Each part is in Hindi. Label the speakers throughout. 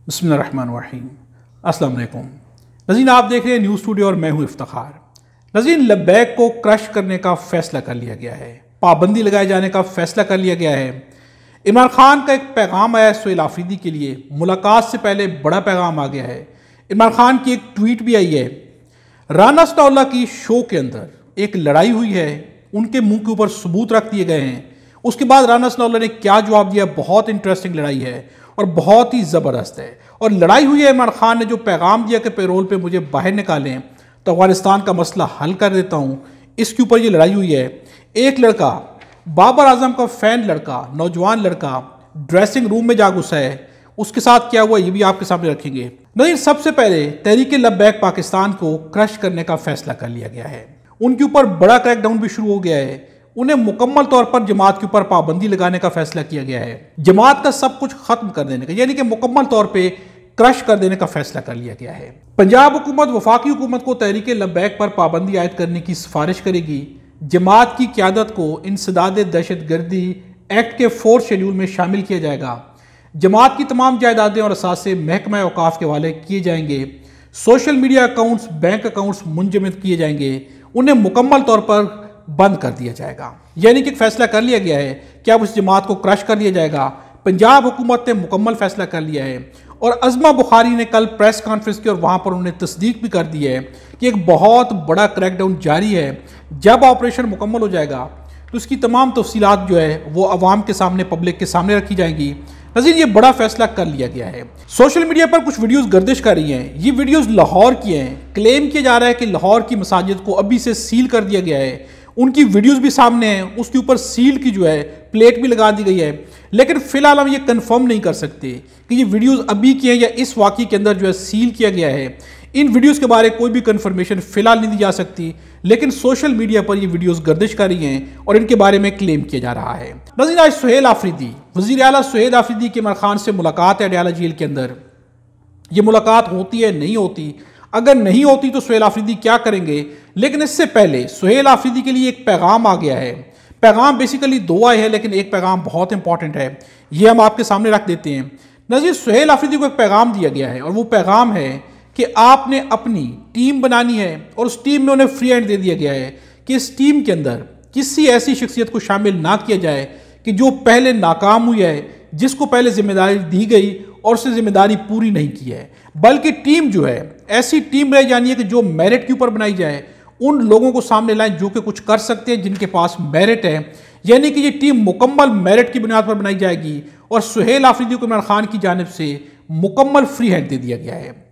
Speaker 1: बिस्मिल्लाहिर्रहमानिर्रहीम। अस्सलाम वालेकुम नज़ीन, आप देख रहे हैं न्यूज़ स्टूडियो और मैं हूं इफ्तिखार। नज़ीन, लब्बैक को क्रश करने का फैसला कर लिया गया है, पाबंदी लगाए जाने का फैसला कर लिया गया है। इमरान खान का एक पैगाम आया है सुहेल आफरीदी के लिए, मुलाकात से पहले बड़ा पैगाम आ गया है। इमरान खान की एक ट्वीट भी आई है। राना सनाउल्लाह की शो के अंदर एक लड़ाई हुई है, उनके मुंह के ऊपर सबूत रख दिए गए हैं। उसके बाद राना सनाउल्लाह ने क्या जवाब दिया, बहुत इंटरेस्टिंग लड़ाई है और बहुत ही ज़बरदस्त है। और लड़ाई हुई है, इमरान खान ने जो पैगाम दिया कि पेरोल पे मुझे बाहर निकालें तो अफगानिस्तान का मसला हल कर देता हूँ, इसके ऊपर ये लड़ाई हुई है। एक लड़का, बाबर आजम का फ़ैन लड़का, नौजवान लड़का ड्रेसिंग रूम में जा घुसा है। उसके साथ क्या हुआ ये भी आपके सामने रखेंगे। नहीं, सबसे पहले तहरीक लब्बैक पाकिस्तान को क्रश करने का फैसला कर लिया गया है। उनके ऊपर बड़ा क्रैकडाउन भी शुरू हो गया है। उन्हें मुकम्मल तौर पर जमात के ऊपर पाबंदी लगाने का फैसला किया गया है। जमात का सब कुछ खत्म कर देने का, यानी कि मुकम्मल तौर पे क्रश कर देने का फैसला कर लिया गया है। पंजाब हुकूमत वफाकी हुकूमत को तहरीक लब्बैक पर पाबंदी आयद करने की सिफारिश करेगी। जमात की क़यादत को इंसदाद दहशतगर्दी एक्ट के 4th शेड्यूल में शामिल किया जाएगा। जमात की तमाम जायदादें और असासे महकमा औकाफ के हवाले किए जाएंगे। Social media accounts, bank accounts मुंजमद किए जाएंगे। उन्हें मुकम्मल तौर पर बंद कर दिया जाएगा। यानी कि फैसला कर लिया गया है कि अब उस जमात को क्रश कर दिया जाएगा। पंजाब हुकूमत ने मुकम्मल फैसला कर लिया है और अज़मा बुखारी ने कल प्रेस कॉन्फ्रेंस की और वहाँ पर उन्होंने तस्दीक भी कर दी है कि एक बहुत बड़ा क्रैकडाउन जारी है। जब ऑपरेशन मुकम्मल हो जाएगा तो उसकी तमाम तफसीलात जो है वो अवाम के सामने, पब्लिक के सामने रखी जाएंगी। नज़ीर, ये बड़ा फैसला कर लिया गया है। सोशल मीडिया पर कुछ वीडियोस गर्दिश कर रही हैं। ये वीडियोस लाहौर की हैं। क्लेम किया जा रहा है कि लाहौर की मसाजिद को अभी से सील कर दिया गया है। उनकी वीडियोस भी सामने हैं, उसके ऊपर सील की जो है प्लेट भी लगा दी गई है। लेकिन फिलहाल हम ये कंफर्म नहीं कर सकते कि ये वीडियोस अभी की हैं या इस वाक़े के अंदर जो है सील किया गया है। इन वीडियोस के बारे में कोई भी कंफर्मेशन फिलहाल नहीं दी जा सकती, लेकिन सोशल मीडिया पर ये वीडियोस गर्दिश कर रही हैं और इनके बारे में क्लेम किया जा रहा है। नज़ीर, आज सुहेल आफरीदी, वज़ीर आला सुहेल आफरीदी की इमरान खान से मुलाकात है अडयाला जेल के अंदर। ये मुलाकात होती है, नहीं होती? अगर नहीं होती तो सुहेल आफरीदी क्या करेंगे? लेकिन इससे पहले सुहेल आफरीदी के लिए एक पैगाम आ गया है। पैगाम बेसिकली 2 आए हैं, लेकिन एक पैगाम बहुत इंपॉर्टेंट है, ये हम आपके सामने रख देते हैं। नज़ीर, सुहेल आफरीदी को एक पैगाम दिया गया है और वो पैगाम है कि आपने अपनी टीम बनानी है और उस टीम में उन्हें फ्री हैंड दे दिया गया है कि इस टीम के अंदर किसी ऐसी शख्सियत को शामिल ना किया जाए कि जो पहले नाकाम हुई है, जिसको पहले जिम्मेदारी दी गई और उसने जिम्मेदारी पूरी नहीं की है। बल्कि टीम जो है ऐसी टीम रह जानी है कि जो मेरिट के ऊपर बनाई जाए, उन लोगों को सामने लाएं जो कि कुछ कर सकते हैं, जिनके पास मेरिट है। यानी कि ये टीम मुकम्मल मेरिट की बुनियाद पर बनाई जाएगी और सुहेल आफरीदी को इमरान खान की जानिब से मुकम्मल फ्री हैंड दे दिया गया है।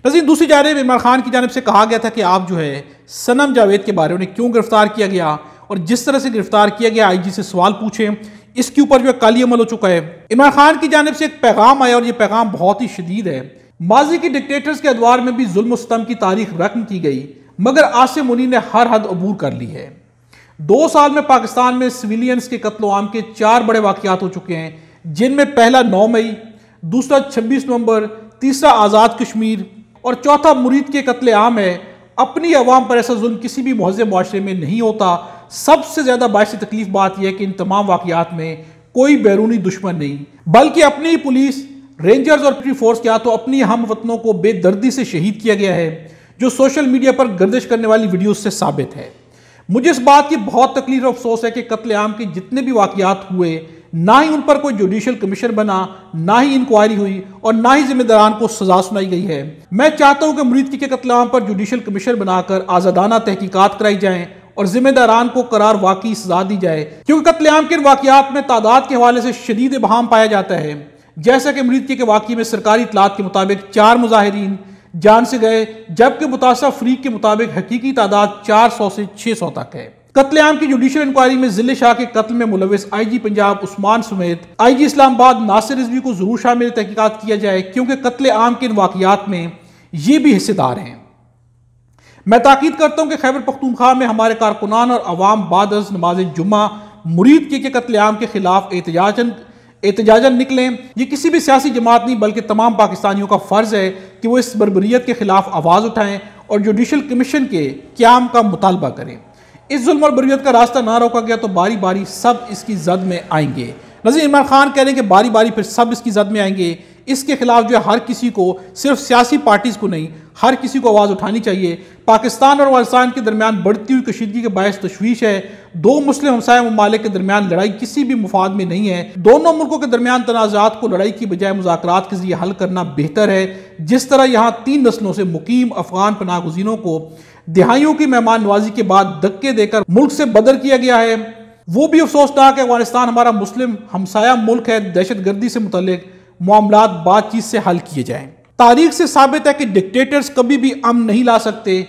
Speaker 1: नज़ीर, दूसरी जानिब इमरान खान की जानिब से कहा गया था कि आप जो है सनम जावेद के बारे में क्यों गिरफ्तार किया गया और जिस तरह से गिरफ्तार किया गया IG से सवाल पूछे, इसके ऊपर जो है काली अमल हो चुका है। इमरान खान की जानिब से एक पैगाम आया और ये पैगाम बहुत ही शदीद है। माजी के डिक्टेटर्स के अदवार में भी जुल्म सितम की तारीख रकम की गई, मगर आसिम मुनीर ने हर हद अबूर कर ली है। 2 साल में पाकिस्तान में सिविलियंस के कत्ल आम के 4 बड़े वाक़यात हो चुके हैं, जिनमें पहला 9 मई, दूसरा 26 नवंबर, तीसरा आज़ाद कश्मीर और चौथा मुरीद के कत्ले आम है। अपनी अवाम पर ऐसा जुल्म किसी भी महज़ब मुआशरे में नहीं होता। सबसे ज़्यादा बाइस तकलीफ बात यह है कि इन तमाम वाक़यात में कोई बैरूनी दुश्मन नहीं, बल्कि अपनी पुलिस, रेंजर्स और मिलिट्री फोर्स क्या तो अपनी हम वतनों को बेदर्दी से शहीद किया गया है, जो सोशल मीडिया पर गर्दिश करने वाली वीडियोस से साबित है। मुझे इस बात की बहुत तकलीफ और अफसोस है कि कत्ले आम के जितने भी वाक़यात हुए, ना ही उन पर कोई जुडिशल कमीशन बना, ना ही इंक्वायरी हुई और ना ही जिम्मेदारान को सजा सुनाई गई है। मैं चाहता हूं कि मुरीद के कत्ले आम पर जुडिशल कमीशन बनाकर आज़ादाना तहकीकात कराई जाएं और जिम्मेदारान को करार वाकई सजा दी जाए, क्योंकि कत्ले आम के वाक़यात में तादाद के हवाले से शदीद इबहाम पाया जाता है। जैसा कि मुरीद के वाक़ये में सरकारी इतलात के मुताबिक 4 मुजाहिरीन जान से गए, जबकि मुतासब फरीक के मुताबिक हकीकी तादाद 400 से 600 तक है। कत्लेआम की जुडिशल इंक्वायरी में जिले शाह के कत्ल में मुलविस IG पंजाब उस्मान समेत IG इस्लामाबाद नासिर रिजवी को जरूर शामिल तहकीकात किया जाए, क्योंकि कत्ले आम के इन वाक़यात में ये भी हिस्सेदार हैं। मैं ताकीद करता हूँ कि खैबर पख्तूनख्वा में हमारे कारकुनान और अवाम बाद अज़ नमाज जुम्मा मुरीद के कत्ले आम के खिलाफ एहतजाजन निकलें। ये किसी भी सियासी जमात नहीं, बल्कि तमाम पाकिस्तानियों का फ़र्ज़ है कि वो इस बर्बरियत के खिलाफ आवाज़ उठाएं और जुडिशल कमीशन के क़याम का मुतालबा करें। इस जुल्म और बर्बरियत का रास्ता ना रोका गया तो बारी बारी सब इसकी जद में आएंगे। नज़ीर इमरान खान कह रहे हैं कि बारी बारी फिर सब इसकी जद में आएंगे। इसके खिलाफ जो है हर किसी को, सिर्फ सियासी पार्टीज को नहीं, हर किसी को आवाज़ उठानी चाहिए। पाकिस्तान और अफगानिस्तान के दरमियान बढ़ती हुई कशीदगी के बायस तशवीश है। दो मुस्लिम हमसाया ममालिक के दरमियान लड़ाई किसी भी मुफाद में नहीं है। दोनों मुल्कों के दरमियान तनाज़ात को लड़ाई की बजाय मुज़ाकरात के जरिए हल करना बेहतर है। जिस तरह यहाँ 3 नस्लों से मुकीम अफगान पनाहगज़ीनों को दिहाइयों की मेहमान नवाजी के बाद धक्के देकर मुल्क से बदर किया गया है, वो भी अफसोसनाक है। अफगानिस्तान हमारा मुस्लिम हमसाया मुल्क है। दहशतगर्दी से मुतल्लिक मामलात बातचीत से हल किए जाएं। तारीख से साबित है कि डिक्टेटर्स कभी भी अमन नहीं ला सकते,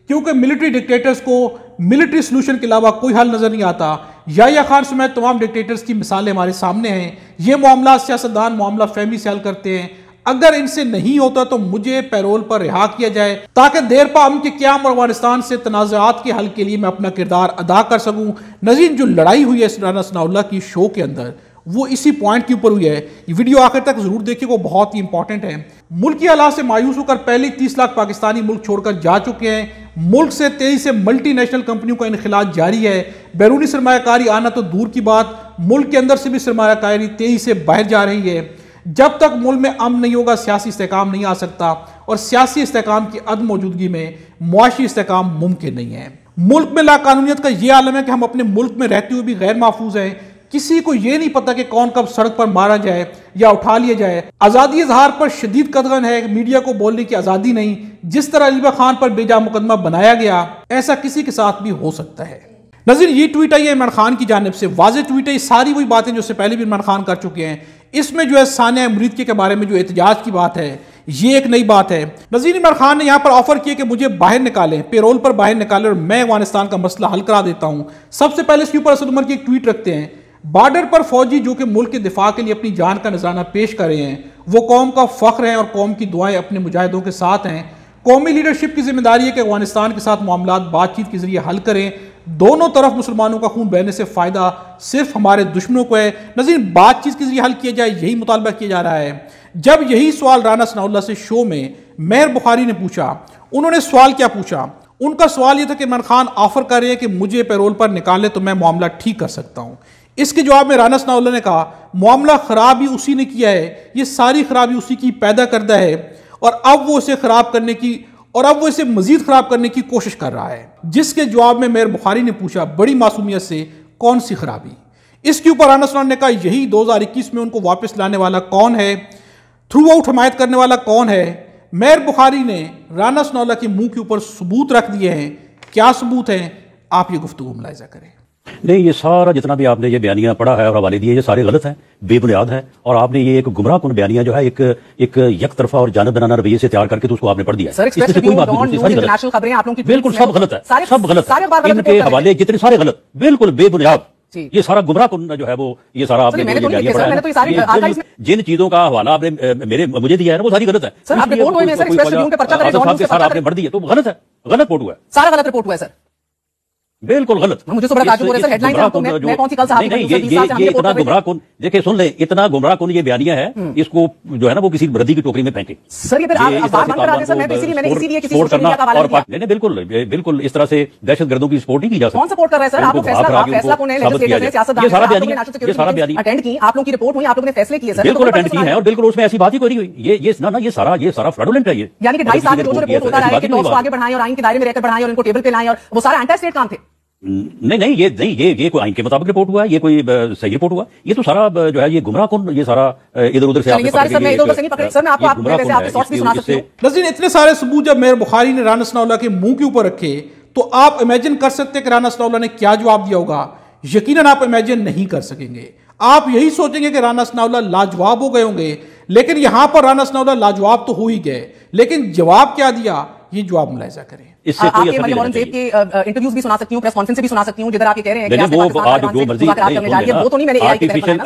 Speaker 1: क्योंकि मिलिट्री डिक्टेटर्स को मिलिट्री सोल्यूशन के अलावा कोई हल नजर नहीं आता। याह्या खान समेत तमाम डिक्टेटर्स की मिसालें हमारे सामने हैं। ये मामला सियासतदान मामला फहमी से हल करते हैं। अगर इनसे नहीं होता तो मुझे पैरोल पर रिहा किया जाए, ताकि देर पा अमन के क़याम और अफगानिस्तान से तनाज़ात के हल के लिए मैं अपना किरदार अदा कर सकूं। नज़ीर, जो लड़ाई हुई है राना सनाउल्लाह की शो के अंदर, वो इसी पॉइंट के ऊपर हुई है। ये वीडियो आखिर तक जरूर देखिए, वो बहुत ही इंपॉर्टेंट है। मुल्क की हालात से मायूस होकर पहले 30 लाख पाकिस्तानी मुल्क छोड़कर जा चुके हैं। मुल्क से तेजी से मल्टीनेशनल कंपनियों का इनखिलाज जारी है। बैरूनी सरमायाकारी आना तो दूर की बात, मुल्क के अंदर से भी सरमायाकारी तेजी से बाहर जा रही है। जब तक मुल्क में अमन नहीं होगा, सियासी इस्तेहकाम नहीं आ सकता, और सियासी इस्तेहकाम की अदम मौजूदगी में मुआशी इस्तेहकाम मुमकिन नहीं है। मुल्क में लाकानूनियत का यह आलम है कि हम अपने मुल्क में रहते हुए भी गैर महफूज हैं। किसी को यह नहीं पता कि कौन कब सड़क पर मारा जाए या उठा लिया जाए। आज़ादी इजहार पर शदीद कदगन है, मीडिया को बोलने की आज़ादी नहीं। जिस तरह अलीबा खान पर बेजा मुकदमा बनाया गया, ऐसा किसी के साथ भी हो सकता है। नज़ीर, ये ट्वीट आई है इमरान खान की जानिब से, वाज़ेह ट्वीट है। सारी वही बातें जो इससे पहले भी इमरान खान कर चुके हैं। इसमें जो है सानिया मुरीद के बारे में जो एहतजाज की बात है, ये एक नई बात है। नज़ीर, इमरान खान ने यहाँ पर ऑफर किया कि मुझे बाहर निकालें, पेरोल पर बाहर निकालें और मैं अफगानिस्तान का मसला हल करा देता हूँ। सबसे पहले इसके ऊपर असद उमर की एक ट्वीट रखते हैं। बॉर्डर पर फौजी जो कि मुल्क के दिफा के लिए अपनी जान का नजराना पेश कर रहे हैं, वो कौम का फख्र है और कौम की दुआएं अपने मुजाहिदों के साथ हैं। कौमी लीडरशिप की जिम्मेदारी है कि अफगानिस्तान के साथ मामलात बातचीत के जरिए हल करें। दोनों तरफ मुसलमानों का खून बहने से फायदा सिर्फ हमारे दुश्मनों को है। नज़ीर, बातचीत के जरिए हल किया जाए, यही मुतालबा किया जा रहा है। जब यही सवाल राना सनाउल्लाह से शो में मेहर बुखारी ने पूछा, उन्होंने सवाल क्या पूछा? उनका सवाल यह था कि इमरान खान ऑफर कर रहे हैं कि मुझे पैरोल पर निकाले तो मैं मामला ठीक कर सकता हूं। इसके जवाब में राना सनाउल्लाह ने कहा, मामला खराब ही उसी ने किया है, ये सारी खराबी उसी की पैदा करता है, और अब वो इसे खराब करने की और अब वो इसे मजीद खराब करने की कोशिश कर रहा है। जिसके जवाब में मेहर बुखारी ने पूछा बड़ी मासूमियत से, कौन सी खराबी? इसके ऊपर राना सनाउल्लाह ने कहा, यही 2021 में उनको वापस लाने वाला कौन है, थ्रू आउट हमायत करने वाला कौन है। मेहर बुखारी ने राना सनाउल्लाह के मुंह के ऊपर सबूत रख दिए हैं। क्या सबूत हैं, आप ये गुफ्तगू मुलाहिजा करें।
Speaker 2: नहीं, ये सारा जितना भी आपने ये बयानियां पढ़ा है और हवाले दिए, ये सारे गलत हैं, बेबुनियाद है। और आपने ये एक गुमराह कुन बयानियां जो है एक यक तरफा और जानब बनाना रवैये से तैयार करके तो उसको आपने पढ़ दिया। इससे कोई बात नहीं, सारी गलत, बिल्कुल सब गलत है, सब गलत, इनके हवाले जितने सारे गलत, बिल्कुल बेबुनियाद। ये सारा गुमराह कुन जो है वो ये सारा आपने जिन चीजों का हवाला आपने मुझे दिया है ना, वो सारी गलत है। आपने पढ़ दिया तो गलत है, गलत रिपोर्ट हुआ है, सारा गलत रिपोर्ट हुआ है सर, बिल्कुल गलत। मुझे तो बड़ा ताज्जुब हो रहा है सर, हेडलाइन पे मैं कौन सी कल साहब नहीं, ये इतना गुमराह कौन, देखिए सुन ले, इतना गुमराह कौन ये बयानियां है, इसको जो है ना वो किसी रद्दी की टोकरी में फेंके। सर ये फिर आप बात बंद करा दें सर, मैं तो इसीलिए मैंने किसी सोशल मीडिया का हवाला दिया। नहीं, बिल्कुल इस तरह से दहशतगर्दों की सपोर्ट नहीं की जा सकती। कौन सपोर्ट कर रहा है सर? आप फैसला कौन है, लेजिस्लेटर ने, सियासतदान, ये सारा बयानी अटेंड की, आप लोगों की रिपोर्ट हुई, आप लोगों ने फैसले किए सर, बिल्कुल अटेंड की है, और बिल्कुल उसमें ऐसी बात ही कोई नहीं हुई। ये सारा फ्रॉडुलेंट है। ये यानी कि 2.5 साल में जो रिपोर्ट होता रहा है कि टॉक्स को आगे बढ़ाएं और आइन के दायरे में रहकर बढ़ाएं और इनको टेबल पे लाएं, और वो सारा एंटी स्टेट काम थे। नहीं, ये कोई आइन के मुताबिक रिपोर्ट हुआ, ये कोई सही रिपोर्ट हुआ, ये तो सारा जो है ये गुमराह कौन, ये सारा इधर उधर से नज़ीर, इतने सारे सबूत जब मेहर बुखारी ने राना सनाउल्लाह के मुंह के ऊपर रखे, तो आप इमेजिन कर सकते हैं कि राना सनाउल्लाह ने क्या जवाब दिया होगा। यकीनन आप इमेजिन नहीं कर सकेंगे। आप यही सोचेंगे कि राना सनाउल्लाह लाजवाब हो गए होंगे, लेकिन यहां पर राना सनाउल्लाह लाजवाब तो हो ही गए, लेकिन जवाब क्या दिया, ये जवाब मुलाहिजा करें। इससे कोई असर नहीं होना चाहिए। इंटरव्यूज भी सुना सकती हूँ, प्रेस कॉन्फ्रेंस भी सुना सकती हूँ, जिधर आप ये कह रहे हैं कि वो आज जो मर्जी, वो तो नहीं, मैंने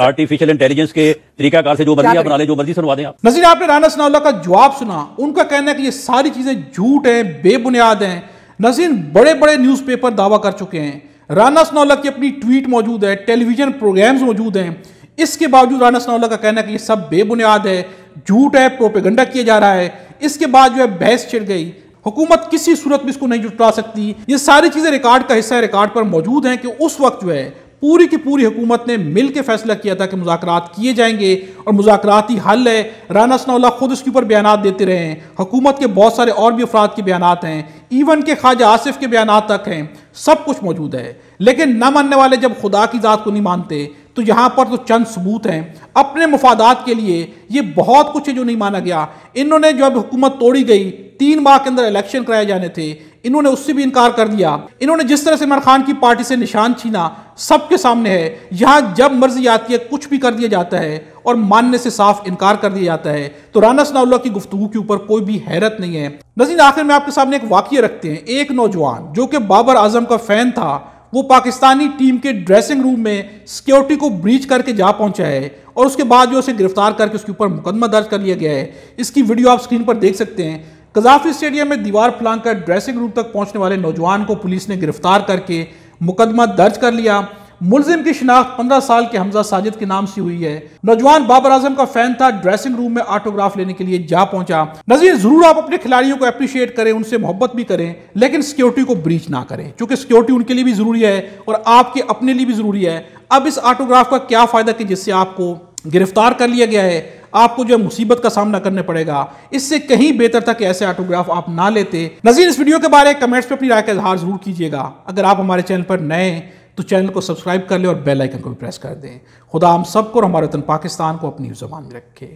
Speaker 2: आर्टिफिशियल इंटेलिजेंस के तरीकाकार से जो मर्जी बना ले, जो मर्जी सुनवा दें आप। नज़ीर, आपने राना सनाउल्लाह का जवाब सुना, उनका कहना है कि ये सारी चीजें झूठ है, बेबुनियाद हैं। नज़ीर, बड़े बड़े न्यूज़पेपर दावा कर चुके हैं, राना सनाउल्लाह की अपनी ट्वीट मौजूद है, टेलीविजन प्रोग्राम्स मौजूद हैं, इसके बावजूद राना सनाउल्लाह का कहना है कि ये सब बेबुनियाद है, झूठ है, प्रोपेगेंडा किया जा रहा है। इसके बाद जो है बहस छिड़ गई, हुकूमत किसी सूरत में इसको नहीं जुटा सकती। ये सारी चीजें रिकॉर्ड का हिस्सा है, रिकॉर्ड पर मौजूद हैं कि उस वक्त जो है
Speaker 1: पूरी की पूरी हुकूमत ने मिल के फैसला किया था कि मुज़ाकरात किए जाएंगे और मुज़ाकराती हल है। राना सनाउल्लाह खुद इसके ऊपर बयानात देते रहे हैं, हुकूमत के बहुत सारे और भी अफराद के बयानात हैं, इवन के ख्वाजा आसिफ के बयानात तक हैं, सब कुछ मौजूद है। लेकिन न मानने वाले जब खुदा की ज़ात को नहीं मानते तो यहाँ पर तो चंद सबूत हैं अपने मुफादात के लिए। ये बहुत कुछ है जो नहीं माना गया। इन्होंने जब हुकूमत तोड़ी गई, 3 माह के अंदर इलेक्शन कराए जाने थे, इन्होंने उससे भी इनकार कर दिया। इन्होंने जिस तरह से इमरान खान की पार्टी से निशान छीना सबके सामने है। यहाँ जब मर्जी आती है कुछ भी कर दिया जाता है और मानने से साफ इनकार कर दिया जाता है। तो राना सनाउल्लाह की गुफ्तगू के ऊपर कोई भी हैरत नहीं है। नाज़रीन, आखिर में आपके सामने एक वाक़या रखते हैं। एक नौजवान जो कि बाबर आजम का फैन था, वो पाकिस्तानी टीम के ड्रेसिंग रूम में सिक्योरिटी को ब्रीच करके जा पहुंचा है और उसके बाद जो उसे गिरफ्तार करके उसके ऊपर मुकदमा दर्ज कर लिया गया है। इसकी वीडियो आप स्क्रीन पर देख सकते हैं। कज़ाफी स्टेडियम में दीवार फलांग कर ड्रेसिंग रूम तक पहुंचने वाले नौजवान को पुलिस ने गिरफ्तार करके मुकदमा दर्ज कर लिया। मुलजिम की शिनाख्त 15 साल के हमजा साजिद के नाम से हुई है। नौजवान बाबर आजम का फैन था, ड्रेसिंग रूम में ऑटोग्राफ लेने के लिए जा पहुंचा। नज़ीर, जरूर आप अपने खिलाड़ियों को अप्रिशिएट करें, उनसे मोहब्बत भी करें, लेकिन सिक्योरिटी को ब्रीच ना करें, क्योंकि सिक्योरिटी उनके लिए भी जरूरी है और आपके अपने लिए भी जरूरी है। अब इस ऑटोग्राफ का क्या फायदा कि जिससे आपको गिरफ्तार कर लिया गया है, आपको जो मुसीबत का सामना करने पड़ेगा। इससे कहीं बेहतर था कि ऐसे ऑटोग्राफ आप ना लेते। नज़ीर, इस वीडियो के बारे में कमेंट्स में अपनी राय का इजहार जरूर कीजिएगा। अगर आप हमारे चैनल पर नए तो चैनल को सब्सक्राइब कर लें और बेल आइकन को भी प्रेस कर दें। खुदा हम सबको और हमारे वतन पाकिस्तान को अपनी ज़बान में रखे।